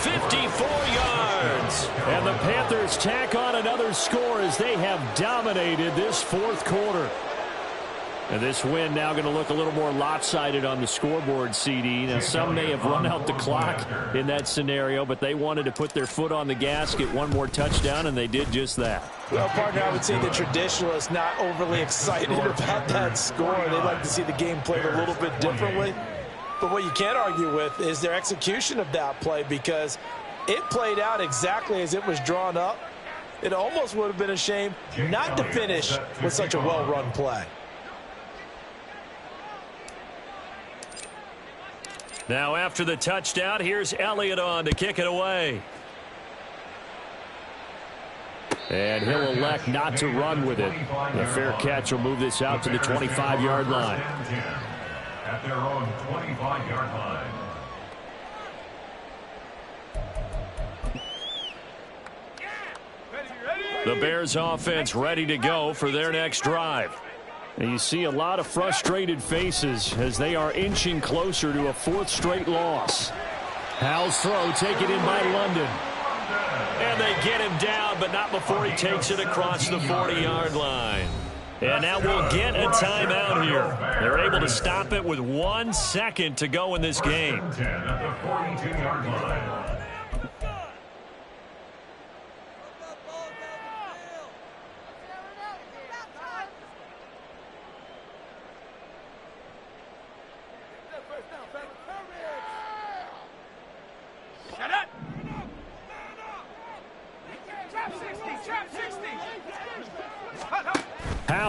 54 yards. And the Panthers tack on another score as they have dominated this 4th quarter. And this win now going to look a little more lopsided on the scoreboard, CD. Now, some may have run out the clock in that scenario, but they wanted to put their foot on the gas, get one more touchdown, and they did just that. Well, partner, I would say the traditionalists not overly excited about that score. They'd like to see the game played a little bit differently. But what you can't argue with is their execution of that play, because it played out exactly as it was drawn up. It almost would have been a shame not to finish with such a well-run play. Now after the touchdown, here's Elliott on to kick it away. And he'll elect not to run with it. The fair catch will move this out to the 25-yard line. At their own 25-yard line. The Bears offense ready to go for their next drive. And you see a lot of frustrated faces as they are inching closer to a 4th straight loss. Howell's throw taken in by London. And they get him down, but not before he takes it across the 40-yard line. And now we'll get a timeout here. They're able to stop it with 1 second to go in this game. 10 at the 42-yard line.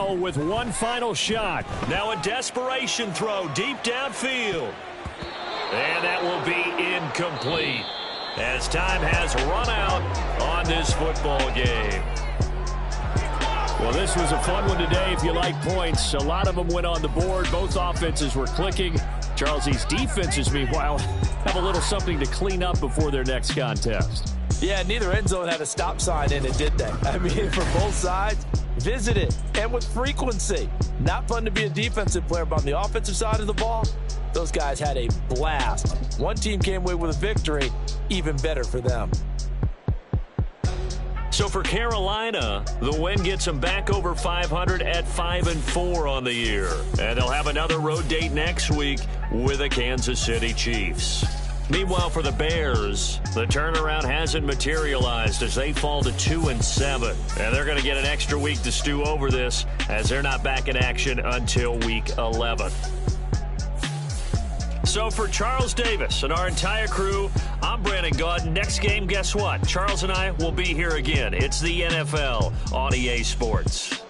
go with one final shot. Now a desperation throw deep downfield. And that will be incomplete as time has run out on this football game. Well, this was a fun one today if you like points. A lot of them went on the board. Both offenses were clicking. Charles's defenses, meanwhile, have a little something to clean up before their next contest. Yeah, neither end zone had a stop sign in it, did they? I mean, for both sides, visit it, and with frequency. Not fun to be a defensive player, but on the offensive side of the ball, those guys had a blast. One team came away with a victory, even better for them. So for Carolina, the win gets them back over 500 at 5-4 on the year. And they'll have another road date next week with the Kansas City Chiefs. Meanwhile, for the Bears, the turnaround hasn't materialized as they fall to 2-7. And they're going to get an extra week to stew over this as they're not back in action until week 11. So for Charles Davis and our entire crew, I'm Brandon Gaud. Next game, guess what? Charles and I will be here again. It's the NFL on EA Sports.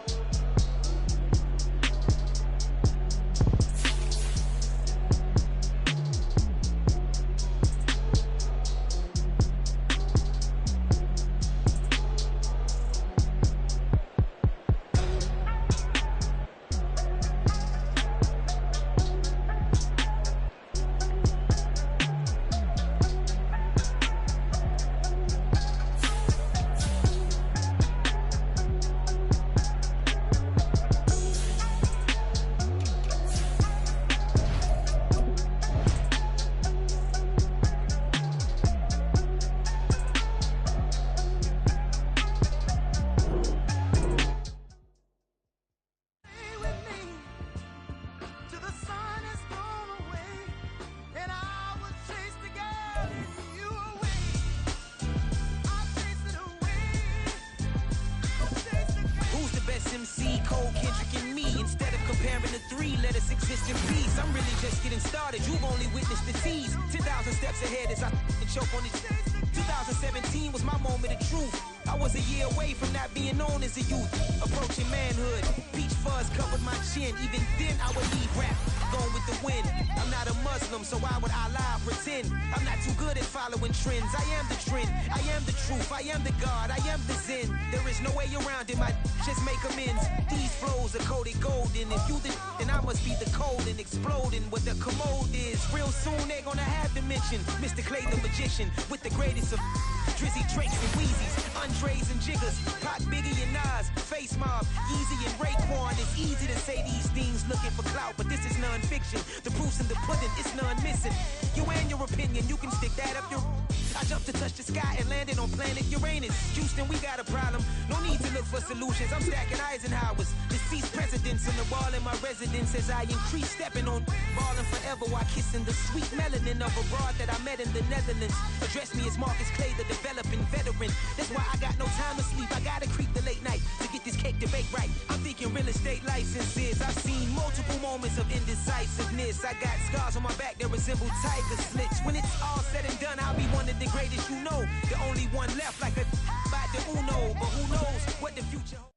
MC, Cole, Kendrick, and me. Instead of comparing the three, let us exist in peace. I'm really just getting started. You've only witnessed the tease. 10,000 steps ahead as I choke on it. 2017 was my moment of truth. I was a year away from not being known as a youth. Approaching manhood. Peach fuzz covered my chin. Even then, I would leave rap going with the wind. I'm not a Muslim, so why would I lie or pretend? I'm not too good at following trends. I am the trend. I am the truth. I am the God. I am the Zen. There is no way around it. My just make amends. These flows are coated golden. If you then I must be the cold and exploding what the commode is. Real soon they're gonna have to mention Mr. Clay the magician with the greatest of Drizzy, Drakes, and Weezy's, Andres and Jiggers, Pac, Biggie and Nas, Face Mob, Easy and Raekwon. It's easy to say these things looking for clout, but this is non-fiction. The proof's in the pudding, it's none missing. You and your opinion, you can stick that up your... I jumped to touch the sky and landed on planet Uranus. Houston, we got a problem. No need to look for solutions. I'm stacking Eisenhowers. Deceased presidents on the wall in my residence as I increase stepping on balling forever while kissing the sweet melanin of a broad that I met in the Netherlands. Address me as Marcus Clay, the developing veteran. That's why I got no time to sleep. I gotta creep the late night to get this cake to bake right. I'm thinking real estate licenses. I've seen multiple moments of indecisiveness. I got scars on my back that resemble tiger slits. When it's all said and done, I'll be one of the greatest you know. The only one left like a by the Uno. But who knows what the future holds.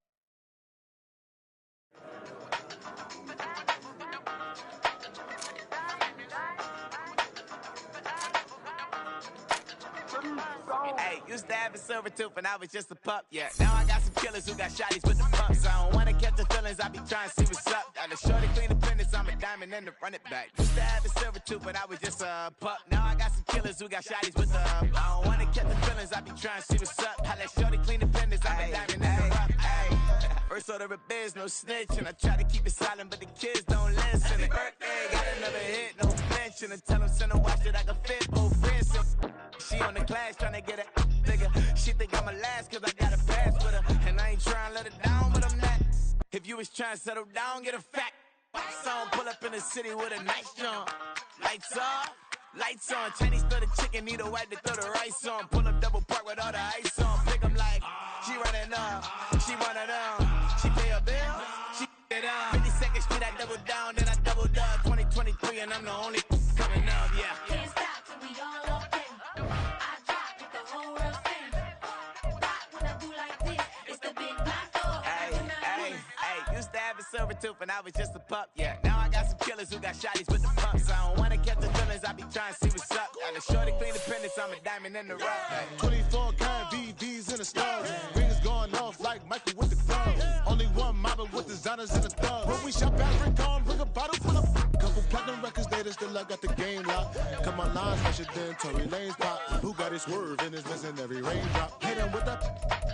Hey, used to have a silver tooth and I was just a pup, yeah. Now I got some killers who got shotties with the pumps. I don't wanna catch the feelings, I be trying to see what's up. Got a shorty clean the fitness, I'm a diamond and to run it back. Used to have a silver tooth, but I was just a pup. Now I got some killers who got shotties with the I don't wanna catch the feelings, I be trying to see what's up. I let shorty clean the fitness, I'm a diamond and to run it. First order of biz, no snitch, and I try to keep it silent, but the kids don't listen. Birthday, got another hit, no mention. And tell them send a watch that I can fit both friends. She on the class trying to get a bigger. She think I'm a last cause I got a pass with her. And I ain't trying to let it down, but I'm not. If you was trying to settle down, get a fact. Song pull up in the city with a nice jump. Lights off, lights on. Chinese throw the chicken, need a wipe to throw the rice on. Pull up double park with all the ice on. Pick 'em like, she running up, she one of them. She pay a bill, she it up. 52nd Street, I double down, then I doubled up. 2023 and I'm the only coming up, yeah. Can't stop till we all up in. I drop it, the whole world sing. Rock when I do like this, it's the big black door. Hey, used to have silver tooth and I was just a pup, yeah. Now I got some killers who got shotties with the pumps. I don't wanna catch the feelings, I be trying to see what's up. Got a shorty clean the pendants, I'm a diamond in the rough. Hey. 24 karat VVs in the stars. Rings going off like Michael with the club. Only one mobbing with designers in the thugs. When we shop at Rincon, bring a bottle full of couple platinum records later, still I got the game locked. Come on, lines, fresher than Tory Lane's pop. Who got his swerve and is missing every raindrop? Hit them with that,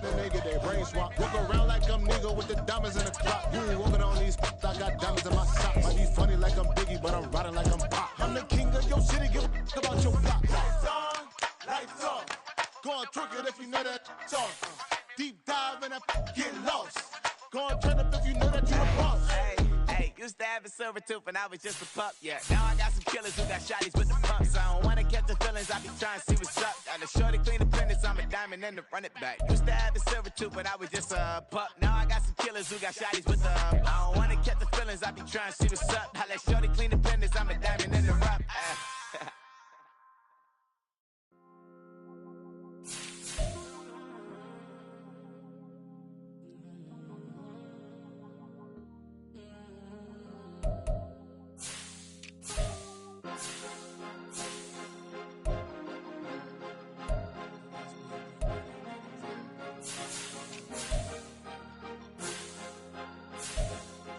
then they get their brain swap. Walk around like I'm nigga with the diamonds in the clock. You ain't walking on these, I got diamonds in my socks. Might be funny like I'm Biggie, but I'm riding like I'm Pop. I'm the king of your city, give a about your block. Lights on, lights off. Go on, twerk it if you know that song. Deep dive and that get lost. Go on, turn up if you know that you the boss. Hey, used to have a silver tooth and I was just a pup, yeah. Now I got some killers who got shotties with the pumps. I don't wanna catch the feelings, I be trying to see what's up. Got a shorty clean the pendants, I'm a diamond in the run it back. Used to have a silver tooth but I was just a pup. Now I got some killers who got shotties with the I don't wanna catch the feelings, I be trying to see what's up. I let shorty clean the pendants, I'm a diamond in the rough.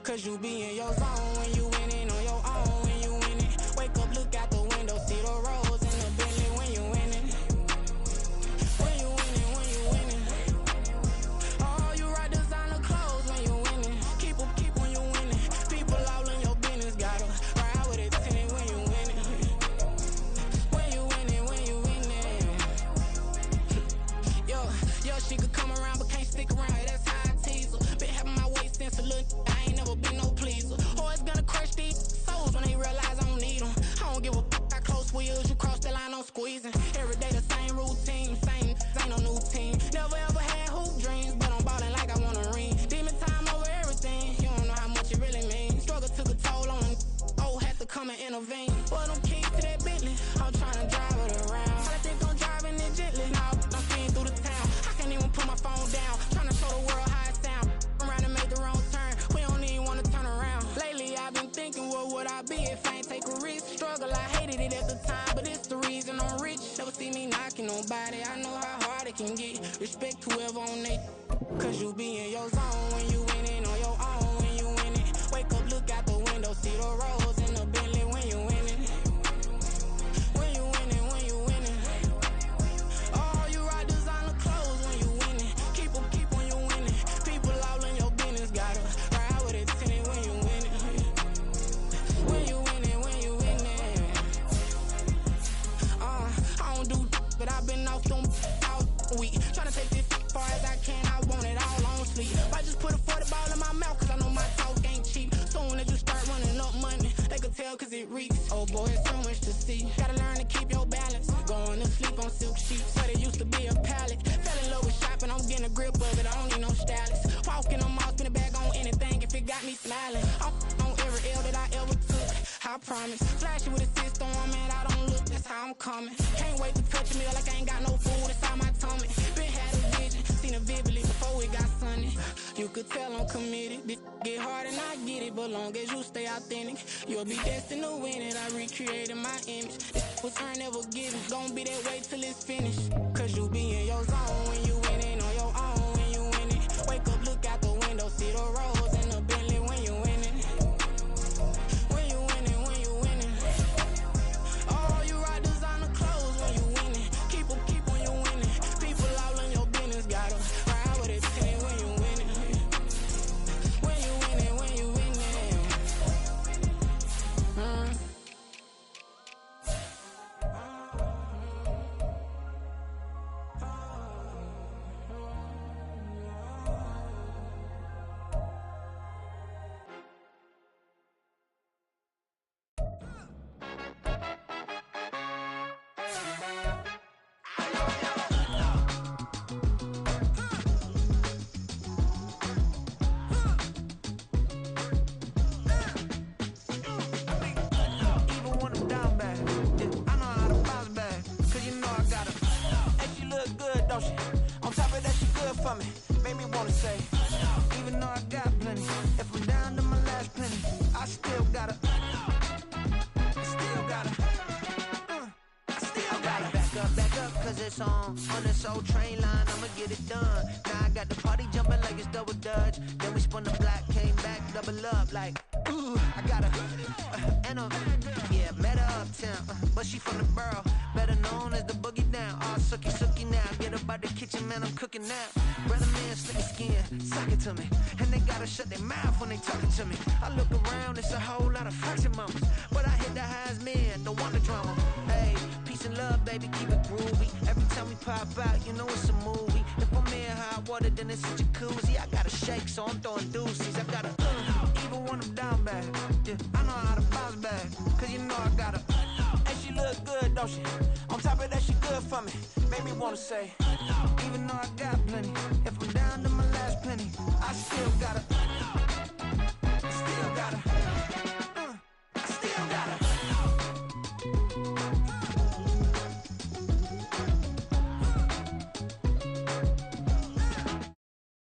Cause you be in your zone when you winning on your own when you winning. Wake up, look out the window, see the rose in the Bentley when you winning. When you winning, when you winning. Oh, you rock designer clothes when you winning. Keep when you winning. People all in your business, gotta ride with it tinted when you winning. When you winning, when you winning. Yo, she could come around but can't stick around. That's how I tease her. Been having my waist since a little. I ain't never been no pleaser. Always gonna crush these souls when they realize I don't need them. I don't give a f***, I close wheels, you cross the line, I'm squeezing. Every day the same routine, same, ain't no new team. Never ever had hoop dreams, but I'm ballin' like I want a ring. Demon time over everything, you don't know how much it really means. Struggle took a toll on them, oh, had to come and intervene. But them keys to that Bentley, I'm tryna drive it around. I think I'm driving it gently, now I'm speeding through the town. I can't even put my phone down, tryna show the world how it sound. I'm around and make the wrong turn, we don't even wanna turn around. Lately I've been thinking, what would I be if I ain't take a risk? Struggle, I hated it at the time, but it's the reason I'm rich. Never see me knocking nobody, I know how hard it can get. Respect whoever on they, cause you be in your zone when you winning on your own when you winning. Wake up, look out the window, see the rose in the Bentley when you winning. When you winning, when you winning. Oh, you rock designer clothes when you winning. Keep when you winning. People all in your business, gotta ride with it tinted when you winning. When you winning, when you winning. I don't do but I've been off them all week. Tryna take this far as I can, I want it all on sleep. I just put a 40 ball in my mouth cause I know my talk ain't cheap. Soon as you start running up money, they could tell cause it reeks. Oh boy, it's so much to see. Gotta learn to keep your balance. Going to sleep on silk sheets, but it used to be a pallet. Fell in love with shopping, I'm getting a grip of it, I don't need no stylist. Walking on mouth, spin it back on anything if it got me smiling. I'm on every L that I ever took, I promise. Flashy with a cyst on, man, I don't look, that's how I'm coming. Can't wait to touch a meal like I ain't got no food inside my tummy. Been had a vision, seen it vividly before it got sunny. You could tell I'm committed, this get hard and I get it, but long as you stay authentic, you'll be destined to win it. I recreated my image, this was earned, never given. Gonna be that way till it's finished, cause you be in your zone when you winning on your own when you winning. Wake up, look out the window, see the rose in the Bentley when you winning. When you winning, when you winning. Oh, you rock designer clothes when you winning. Keep when you winning. People all in your business, gotta ride with it tinted when you winning. When you winning, when you winning. Mm. 'Cause you be in your zone when you winning on your own when you winning. Wake up, look out the window, see the rose in the Bentley when you winning. When you winning, when you winning. Oh, you rock designer clothes when you winning. Keep when you winning. People all in your business, gotta ride with it tinted when you winning. When you winning, when you winning. When you winning, when you winning. it's on this old train line, I'ma get it done. Now I got the party jumping like it's double dutch. Then we spun the block, came back, double up like, ooh, I got a, and a, yeah, met her uptown, but she from the borough, better known as the boogie down. All sucky now, get up out the kitchen, man, I'm cooking now. Brother man, slick skin, suck it to me, and they gotta shut their mouth when they talking to me. I look around, it's a whole lot of foxy mamas, but I hit the highs, man, don't want the drama. Hey, peace and love, baby, keep it groovy. Every time we pop out, you know it's a movie. If I'm in hot water, then it's a jacuzzi. I gotta shake, so I'm throwing deuces. I gotta, even when I'm down bad, yeah, I know how to bounce back, cause you know I gotta, and she look good, don't she? On top of that, she good for me, make me wanna say, even though I got plenty,